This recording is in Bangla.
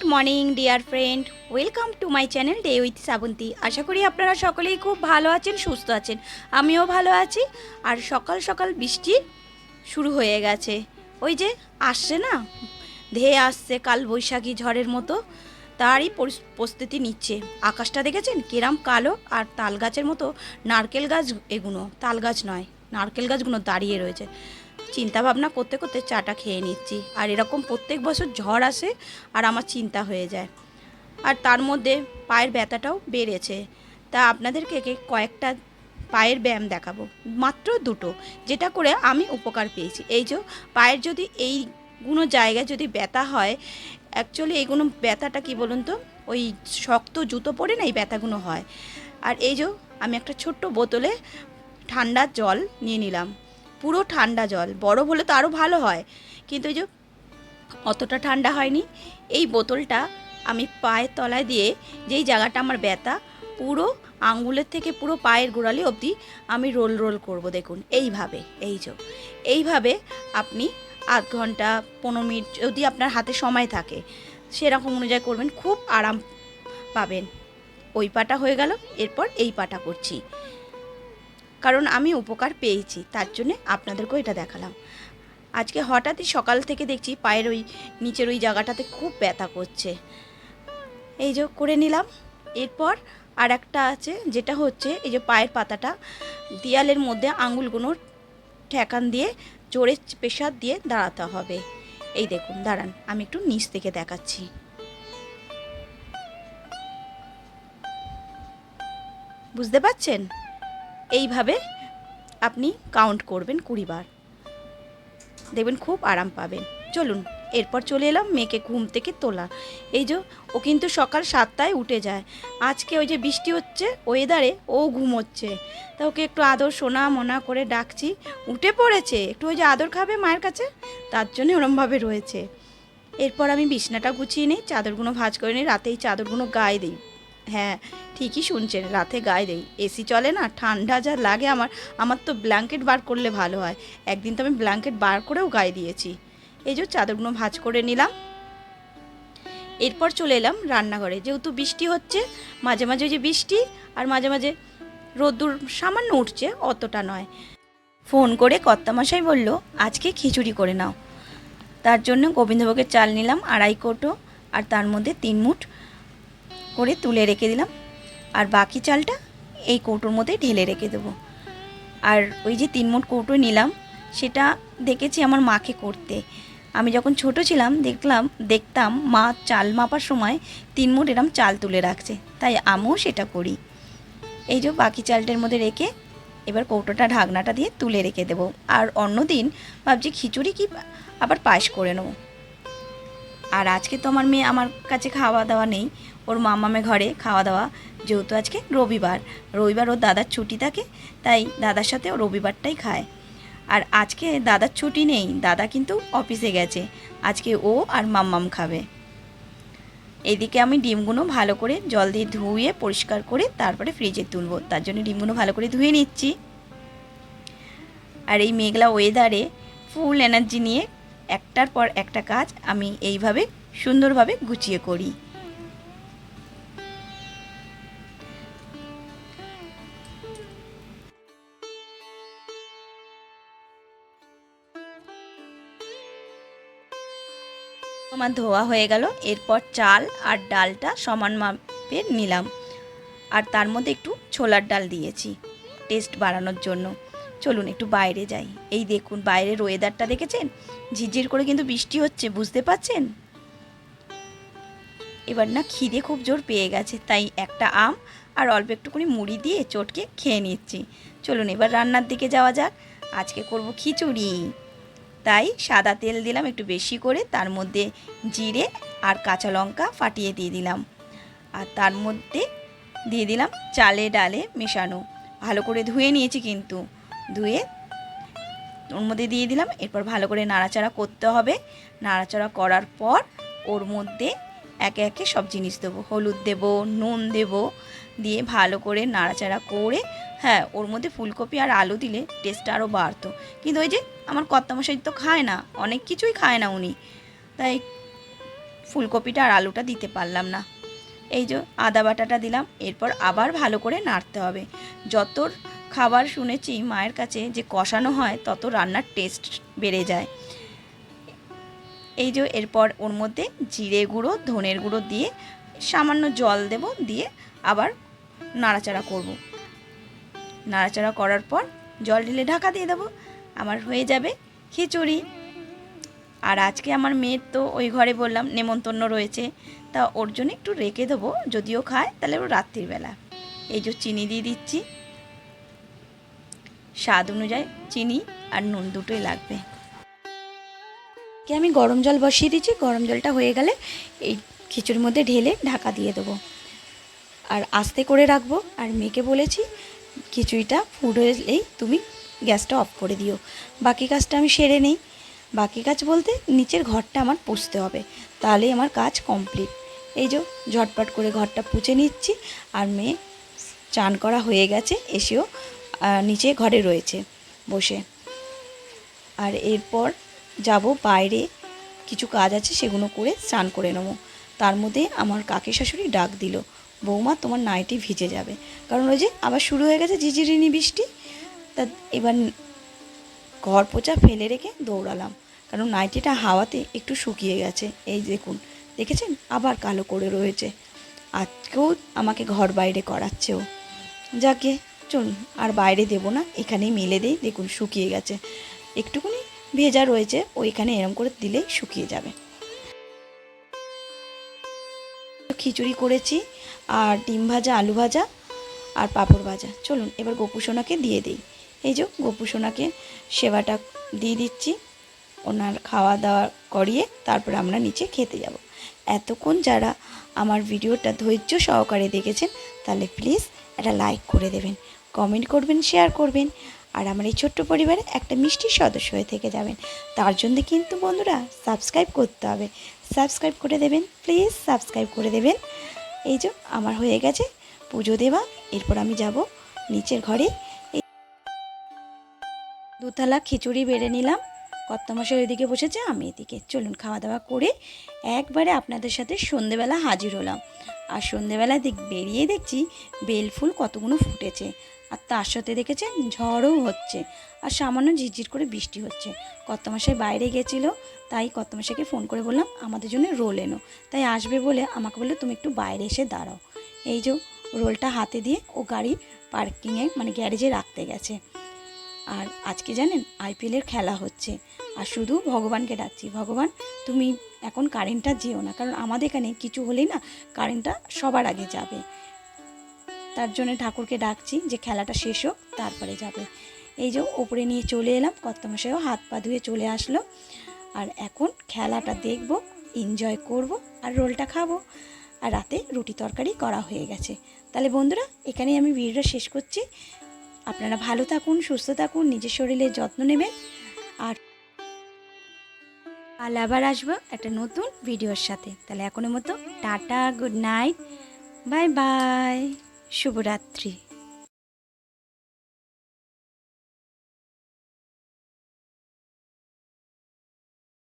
Good morning dear friend, welcome to my channel day with Srabanti. আশা করি আপনারা সকলেই খুব ভালো আছেন, সুস্থ আছেন। আমিও ভালো আছি। আর সকাল সকাল বৃষ্টি শুরু হয়ে গেছে। ওই যে আসছে না, ধেয়ে আসছে কাল বৈশাখী ঝড়ের মতো, তারই প্রস্তুতি নিচ্ছে। আকাশটা দেখেছেন কিরাম কালো, আর তাল গাছের মতো নারকেল গাছ, এগুলো তাল গাছ নয়, নারকেল গাছগুলো দাঁড়িয়ে রয়েছে। চিন্তা ভাবনা করতে করতে চাটা খেয়ে নিচ্ছি। আর এরকম প্রত্যেক বছর ঝড় আসে আর আমার চিন্তা হয়ে যায়। আর তার মধ্যে পায়ের ব্যথাটাও বেড়েছে। তা আপনাদেরকে কয়েকটা পায়ের ব্যায়াম দেখাবো, মাত্র দুটো, যেটা করে আমি উপকার পেয়েছি। এই যে পায়ের যদি এইগুলো জায়গায় যদি ব্যথা হয়, অ্যাকচুয়ালি এইগুলো ব্যথাটা কি বলুন তো, ওই শক্ত জুতো পরে না এই ব্যথাগুলো হয়। আর এই যে আমি একটা ছোট্ট বোতলে ঠান্ডা জল নিয়ে নিলাম, পুরো ঠান্ডা জল। বরফ হলে তো আরও ভালো হয়, কিন্তু এই যে অতটা ঠান্ডা হয়নি। এই বোতলটা আমি পায়ের তলায় দিয়ে, যেই জায়গাটা আমার ব্যথা, পুরো আঙ্গুলের থেকে পুরো পায়ের গোড়ালি অবধি আমি রোল রোল করব। দেখুন এইভাবে, এইভাবে আপনি আধ ঘন্টা 15 মিনিট যদি আপনার হাতে সময় থাকে সেরকম অনুযায়ী করবেন, খুব আরাম পাবেন। ওই পাটা হয়ে গেল, এরপর এই পাটা করছি, কারণ আমি উপকার পেয়েছি, তার জন্যে আপনাদেরকেও এটা দেখালাম। আজকে হঠাৎই সকাল থেকে দেখছি পায়ের ওই নিচের ওই জায়গাটাতে খুব ব্যথা করছে। এই যে করে নিলাম। এরপর আর একটা আছে, যেটা হচ্ছে এই যে পায়ের পাতাটা দেয়ালের মধ্যে আঙুলগুলো ঠেকান দিয়ে জোরে প্রেসার দিয়ে দাঁড়াতে হবে। এই দেখুন, দাঁড়ান আমি একটু নিচ থেকে দেখাচ্ছি। বুঝতে পারছেন? এইভাবে আপনি কাউন্ট করবেন 20 বার, দেখবেন খুব আরাম পাবেন। চলুন এরপর চলে এলাম মেয়েকে ঘুম থেকে তোলা। এই যে ও কিন্তু সকাল 7টায় উঠে যায়। আজকে ওই যে বৃষ্টি হচ্ছে ওয়েদারে ও ঘুমোচ্ছে, তা ওকে একটু আদর সোনা মোনা করে ডাকছি। উঠে পড়েছে, একটু ওই যে আদর খাবে মায়ের কাছে, তার জন্য ওরমভাবে রয়েছে। এরপর আমি বিছনাটা গুছিয়ে নিই, চাদরগুলো ভাঁজ করে নিই, রাতেই চাদরগুলো গায়ে দিই। হ্যাঁ, ঠিকই শুনছেন, রাতে গায়ে দেই। এসি চলে না, ঠান্ডা যা লাগে আমার। আমার তো ব্ল্যাঙ্কেট বার করলে ভালো হয়। একদিন তো আমি ব্ল্যাঙ্কেট বার করেও গায়ে দিয়েছি। এই যে চাদরগুলো ভাঁজ করে নিলাম। এরপর চলে এলাম রান্নাঘরে। যেহেতু বৃষ্টি হচ্ছে, মাঝে মাঝে যে বৃষ্টি আর মাঝে মাঝে রোদ্দুর সামান্য উঠছে, অতটা নয়। ফোন করে কর্তামশাই বলল আজকে খিচুড়ি করে নাও। তার জন্য গোবিন্দভোগের চাল নিলাম 2.5 কৌটো, আর তার মধ্যে 3 মুঠ করে তুলে রেখে দিলাম। আর বাকি চালটা এই কৌটোর মধ্যে ঢেলে রেখে দেবো। আর ওই যে 3 মুঠ কৌটো নিলাম, সেটা দেখেছি আমার মাকে করতে। আমি যখন ছোট ছিলাম দেখতাম মা চাল মাপার সময় 3 মুঠ এরম চাল তুলে রাখছে, তাই আমিও সেটা করি। এই যে বাকি চালটার মধ্যে রেখে এবার কৌটোটা ঢাকনাটা দিয়ে তুলে রেখে দেবো। আর অন্য দিন ভাবছি খিচুড়ি কি আবার পায়েস করে নেবো। আর আজকে তো আমার মেয়ে আমার কাছে খাওয়া দাওয়া নেই, ওর মামামে ঘরে খাওয়া দাওয়া। যেহেতু আজকে রবিবার, ওর দাদার ছুটি থাকে, তাই দাদার সাথে ও রবিবারটাই খায়। আর আজকে দাদার ছুটি নেই, দাদা কিন্তু অফিসে গেছে। আজকে ও আর মাম্মাম খাবে। এদিকে আমি ডিমগুলো ভালো করে জল দিয়ে ধুয়ে পরিষ্কার করে তারপরে ফ্রিজে তুলবো, তার জন্য ডিমগুলো ভালো করে ধুয়ে নিচ্ছি। আর এই মেঘলা ওয়েদারে ফুল এনার্জি নিয়ে একটার পর একটা কাজ আমি এইভাবে সুন্দরভাবে গুছিয়ে করি। আমার ধোয়া হয়ে গেল। এরপর চাল আর ডালটা সমান মাপের নিলাম, আর তার মধ্যে একটু ছোলার ডাল দিয়েছি টেস্ট বাড়ানোর জন্য। চলুন একটু বাইরে যাই। এই দেখুন বাইরের ওয়েদারটা দেখেছেন, ঝিরঝির করে কিন্তু বৃষ্টি হচ্ছে, বুঝতে পারছেন? এবার না খিদে খুব জোর পেয়ে গেছে, তাই একটা আম আর অল্প একটুখানি মুড়ি দিয়ে চটকে খেয়ে নিচ্ছি। চলুন এবার রান্নার দিকে যাওয়া যাক। আজকে করব খিচুড়ি, তাই সাদা তেল দিলাম একটু বেশি করে, তার মধ্যে জিরে আর কাঁচা লঙ্কা ফাটিয়ে দিয়ে দিলাম। আর তার মধ্যে দিয়ে দিলাম চালে ডালে মেশানো, ভালো করে ধুয়ে নিয়েছি কিন্তু, ধুয়ে ওর মধ্যে দিয়ে দিলাম। এরপর ভালো করে নাড়াচাড়া করতে হবে। নাড়াচাড়া করার পর ওর মধ্যে একে একে সব জিনিস দেবো, হলুদ দেবো, নুন দেবো, দিয়ে ভালো করে নাড়াচাড়া করে, হ্যাঁ ওর মধ্যে ফুলকপি আর আলু দিলে টেস্টটা আরও বাড়তো। কিন্তু ওই যে আমার কর্তামশাই তো খায় না, অনেক কিছুই খায় না উনি, তাই ফুলকপিটা আর আলুটা দিতে পারলাম না। এই যে আদা বাটাটা দিলাম, এরপর আবার ভালো করে নাড়তে হবে। যত খাবার শুনেছি মায়ের কাছে যে কষানো হয় তত রান্নার টেস্ট বেড়ে যায়। এই যে এরপর ওর মধ্যে জিরে গুঁড়ো, ধনের গুঁড়ো দিয়ে সামান্য জল দেব, দিয়ে আবার নাড়াচাড়া করব। নাড়াচাড়া করার পর জল ঢেলে ঢাকা দিয়ে দেবো, আমার হয়ে যাবে খিচুড়ি। আর আজকে আমার মেয়ের তো ওই ঘরে বললাম নেমন্তন্ন রয়েছে, তা ওর জন্য একটু রেখে দেবো, যদিও খায় তাহলে ও রাত্রিবেলা। এই যে চিনি দিয়ে দিচ্ছি, স্বাদ অনুযায়ী চিনি আর নুন দুটোই লাগবে। আমি গরম জল বসিয়ে দিচ্ছি, গরম জলটা হয়ে গেলে এই খিচুড়ির মধ্যে ঢেলে ঢাকা দিয়ে দেবো আর আস্তে করে রাখবো। আর মেয়েকে বলেছি খিচুড়িটা ফুটলেই তুমি গ্যাসটা অফ করে দিও। বাকি কাজটা আমি সেরে নেই। বাকি কাজ বলতে নিচের ঘরটা আমার পুছতে হবে, তাহলেই আমার কাজ কমপ্লিট। এই যে ঝটপট করে ঘরটা পুছে নিচ্ছি। আর মেয়ে চান করা হয়ে গেছে, এসেও নিচে ঘরে রয়েছে বসে। আর এরপর যাব বাইরে, কিছু কাজ আছে সেগুলো করে স্নান করে নেবো। তার মধ্যে আমার কাকি শাশুড়ি ডাক দিল, বৌমা তোমার নাইটি ভিজে যাবে। কারণ ওই যে আবার শুরু হয়ে গেছে ঝিঝিরিনি বৃষ্টি। তা এবার ঘর পোছা ফেলে রেখে দৌড়ালাম, কারণ নাইটিটা হাওয়াতে একটু শুকিয়ে গেছে। এই দেখুন, দেখেছেন আবার কালো করে রয়েছে। আজকেও আমাকে ঘর বাইরে করাচ্ছে ও। যাকে চলুন আর বাইরে দেবো না, এখানেই মেলে দেই। দেখুন শুকিয়ে গেছে, একটুখানি ভেজা রয়েছে, ওইখানে এরম করে দিলেই শুকিয়ে যাবে। খিচুড়ি করেছি আর ডিম ভাজা, আলু ভাজা আর পাঁপড় ভাজা। চলুন এবার গোপুসোনাকে দিয়ে দিই। এই যে গোপুসোনাকে সেবাটা দিয়ে দিচ্ছি, ওনার খাওয়া দাওয়া করিয়ে তারপরে আমরা নিচে খেতে যাব। এতক্ষণ যারা আমার ভিডিওটা ধৈর্য সহকারে দেখেছেন তাহলে প্লিজ একটা লাইক করে দেবেন, কমেন্ট করবেন, শেয়ার করবেন। আর আমার এই ছোট্ট পরিবারে একটা মিষ্টি সদস্য হয়ে থেকে যাবেন। তার জন্য কিন্তু বন্ধুরা সাবস্ক্রাইব করতে হবে, সাবস্ক্রাইব করে দেবেন, প্লিজ সাবস্ক্রাইব করে দেবেন। এই যে আমার হয়ে গেছে পুজো দেওয়া, এরপর আমি যাব নিচের ঘরে। দুতলা খিচুড়ি বেড়ে নিলাম, কর্তামশাই ওইদিকে বসেছে, আমি এদিকে। চলুন খাওয়া দাওয়া করে একবারে আপনাদের সাথে সন্ধেবেলা হাজির হলাম। আর সন্ধেবেলা বেরিয়ে দেখছি বেলফুল কতগুলো ফুটেছে, আর তার সাথে দেখেছেন ঝড়ও হচ্ছে, আর সামান্য ঝিরঝির করে বৃষ্টি হচ্ছে। কর্তামশাই বাইরে গেছিলো, তাই কর্তামশাইকে ফোন করে বললাম আমাদের জন্য রোল এনো। তাই আসবে বলে আমাকে বললো তুমি একটু বাইরে এসে দাঁড়াও। এই যে রোলটা হাতে দিয়ে ও গাড়ি পার্কিংয়ে মানে গ্যারেজে রাখতে গেছে। আর আজকে জানেন আইপিএলের খেলা হচ্ছে, আর শুধু ভগবানকে ডাকছি, ভগবান তুমি এখন কারেন্টটা যেও না, কারণ আমাদের এখানে কিছু হলেই না কারেন্টটা সবার আগে যাবে। তার জন্য ঠাকুরকে ডাকছি যে খেলাটা শেষ হোক তারপরে যাবে। এই যে ওপরে নিয়ে চলে এলাম, কর্তামশাইও হাত পা ধুয়ে চলে আসলো। আর এখন খেলাটা দেখব, এনজয় করব, আর রোলটা খাবো। আর রাতে রুটি তরকারি করা হয়ে গেছে। তাহলে বন্ধুরা এখানেই আমি ভিডিওটা শেষ করছি। আপনারা ভালো থাকুন, সুস্থ থাকুন, নিজের শরীরের যত্ন নেবেন। আর কাল আবার আসবো একটা নতুন ভিডিওর সাথে। তাহলে এখনের মতো tata, good night, bye bye, শুভরাত্রি।